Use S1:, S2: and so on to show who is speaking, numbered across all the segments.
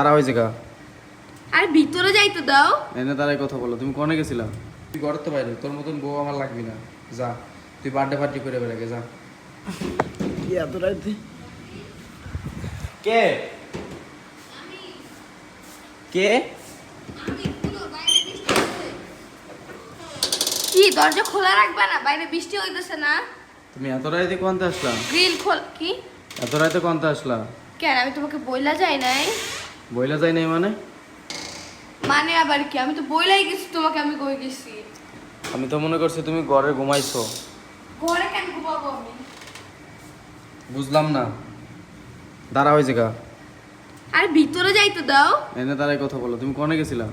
S1: তারা হয়েছে কা
S2: আর ভিতরে যাইতে দাও।
S1: এনে তারাই কথা বলো। তুমি কোনে গেছিলা? তুই ঘর তো বাইরে, তোর মতন বউ আমার লাগবি না। যা তুই বার্থডে পার্টি করে বেড়াকে যা। কি এত রাতে? কে কে?
S2: কি দরজা খোলা রাখবা না? বাইরে বৃষ্টি হইতেছে না?
S1: তুমি এত রাতে কোনতে আসলা?
S2: গ্রিল খোল। কি
S1: এত রাতে কোনতে আসলা?
S2: কেন আমি তোমাকে বইলা যাই নাই?
S1: বইলা যাই নাই মানে?
S2: মানে আবার কি? আমি তো বইলাই গেছি তোমাকে আমি কই গেছি।
S1: আমি তো মনে করছি তুমি ঘরে ঘুমাইছো।
S2: ঘরে কেন ঘুমাবো আমি?
S1: বুঝলাম না। দাঁড়া হয়েছে কা?
S2: আর ভিতরে যাইতে দাও।
S1: এনে তারাই কথা বলো। তুমি কোনে গেছিলা?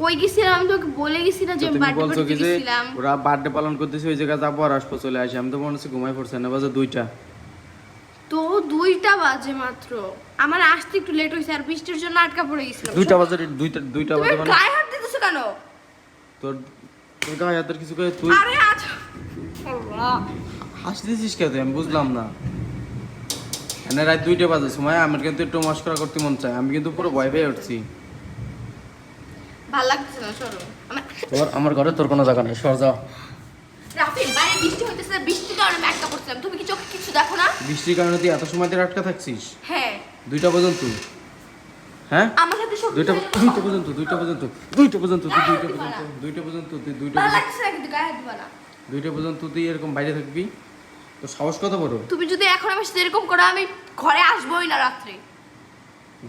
S2: কই গেছিলাম? আমি তোমাকে বলে গেছি না যে আমি
S1: তুমি
S2: বার্থডে
S1: বলছো
S2: পার্টিতে
S1: কি যে
S2: গেছিলাম।
S1: ওরা বার্থডে পালন করতেছে ওই জায়গায় যাবো আর আসবো চলে আসি। আমি তো মনে হচ্ছে ঘুমাই পড়ছে না, বাজে 2টা।
S2: তো 2টা বাজে মাত্র। আমার আসতে একটু লেট হইছে আর বৃষ্টির জন্য আটকা পড়ে গেছিলাম।
S1: 2টা বাজে 2টা
S2: তুমি
S1: বাজে মানে
S2: গায়ে হাত দিতেছো কেন?
S1: তোর তোর গায়ে হাতের কিছু করে তুই
S2: আরে আজ আল্লাহ
S1: হাসতেছিস কে তুই? আমি বুঝলাম না। এনে রাত 2টা বাজে সময় আমার কিন্তু একটু মস্করা করতে মন চায়। আমি কিন্তু পুরো ভয় পেয়ে উঠছি।
S2: ভাল লাগতেছে না সরো।
S1: আমার ঘরে তোর কোনো জায়গা নেই, সর যাও।
S2: রাফিন বাইরে বৃষ্টি হইতেছে, বৃষ্টির কারণে আমি আটকা পড়ছিলাম। তুমি কি চোখে কিছু দেখো না?
S1: বৃষ্টির কারণে তুই এত সময় ধরে আটকা থাকছিস?
S2: হ্যাঁ
S1: 2টা পর্যন্ত? হ্যাঁ
S2: আমার সাথে সব
S1: 2টা পর্যন্ত 2টা পর্যন্ত 2টা পর্যন্ত তুই 2টা পর্যন্ত 2টা পর্যন্ত তুই 2টা
S2: ভালো
S1: পর্যন্ত
S2: লাগছে না কিন্তু গায়ে হাত দিবা না।
S1: 2টা পর্যন্ত তুই এরকম বাইরে থাকবি? তো সাহস কত বড়?
S2: তুমি যদি এখন আমার সাথে এরকম করো আমি ঘরে আসবোই না রাত্রে।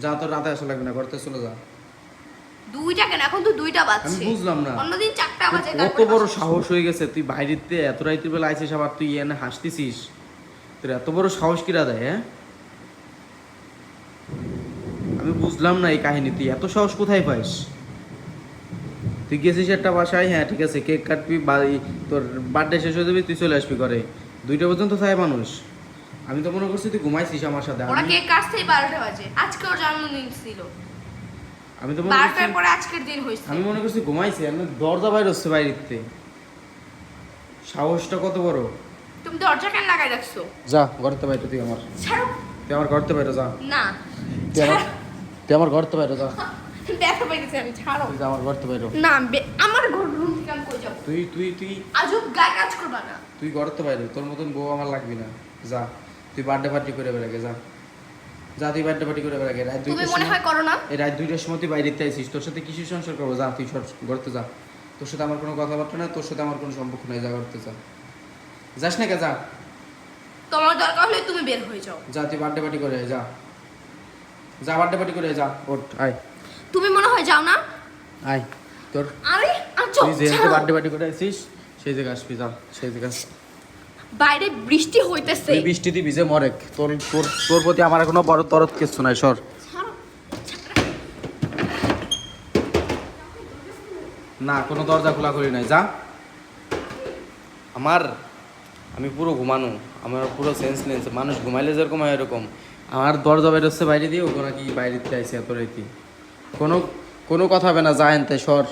S1: যা, তোর রাতে আসা লাগবে না, ঘরতে চলে যা।
S2: 2টা কেন? এখন তো 2টা বাজছে।
S1: আমি বুঝলাম না।
S2: অন্যদিন 4টা বাজে।
S1: কত বড় সাহস হয়ে গেছে তুই বাইরেতে এত রাইতের বেলা আইছিস, আবার তুই এনে হাসতেছিস। তোর এত বড় সাহস কিরা দেয়? হ্যাঁ আমি বুঝলাম না এই কাহিনী। তুই এত সাহস কোথায় পাস? তুই গেছিস একটা বাসায়, হ্যাঁ ঠিক আছে, কেক কাটবি, তোর বার্থডে শেষ হয়ে যাবে, তুই চলে আসবি ঘরে। 2টা পর্যন্ত থাকে মানুষ। আমি তো মনে করছি তুই ঘুমাইছিস আমার সাথে।
S2: ওরা কেক কাটছেই 12টা বাজে। আজকে ওর জন্মদিন ছিল।
S1: আমি তো মনে করছি
S2: 12টার পরে আজকের দিন হইছে।
S1: আমি মনে করছি ঘুমাইছি। আমি দরজা বাইরে হচ্ছে বাইরেতে। সাহসটা কত বড়?
S2: তুমি দরজা কেন লাগাই রাখছো?
S1: যা ঘরতে বাইরে, তুই আমার
S2: ছাড়ো।
S1: তুই আমার ঘরতে বাইরে যা।
S2: না
S1: তুই আমার ঘরতে বাইরে যা।
S2: দেখা পাইতেছি আমি। ছাড়ো।
S1: তুই যা আমার ঘরতে বাইরে।
S2: না আমার ঘর রুম থেকে আমি কই যাব?
S1: তুই তুই তুই
S2: আজব গায়ে কাজ করবা না।
S1: তুই ঘরতে বাইরে, তোর মতন বউ আমার লাগবি না। যা তুই বার্থডে পার্টি করে বেড়াকে যা। যা তুই বার্থডে পার্টি করে বেড়াকে। রাত
S2: তুমি
S1: 2টার
S2: মনে হয়
S1: সময়,
S2: করো না?
S1: এই রাত 2টার সময় তুই বাইরেতে আইছিস। তোর সাথে কিসের সংসার করবো? যা তুই ঘরতে যা। তোর সাথে আমার কোনো কথাবার্তা না, তোর সাথে আমার কোনো সম্পর্ক নেই। যা ঘরতে যা। যাস না কে? যা।
S2: তোমার দরকার হলে তুমি বের হয়ে যাও।
S1: যা তুই বার্থডে পার্টি করে আয়, যা। যা বার্থডে পার্টি করে আয়, যা। ওঠ আয়
S2: তুমি মনে হয় যাও না?
S1: আয়। তোর
S2: আরে আচ্ছা
S1: তুই যেহেতু বার্থডে পার্টি করে আসিস সেই জায়গায় আসবি। যা সেই জায়গায়।
S2: বাইরে বৃষ্টি হইতেছে।
S1: তুই বৃষ্টিতে ভিজে মরেক। তোর তোর তোর প্রতি আমার কোনো বড় তরদ কিছু নাই, সর।
S2: ছাড়ো।
S1: না কোনো দরজা খোলা করি নাই, যা। আমি পুরো ঘুমানো, আমার পুরো সেন্স নেই। মানুষ ঘুমাইলে যেরকম হয় এরকম। আমার দরজা বাইরে হচ্ছে বাইরে দিয়ে, ওখানে কি বাইরে আইসি এত রাইতি। কোনো কথা হবে না, যা এনতে সর।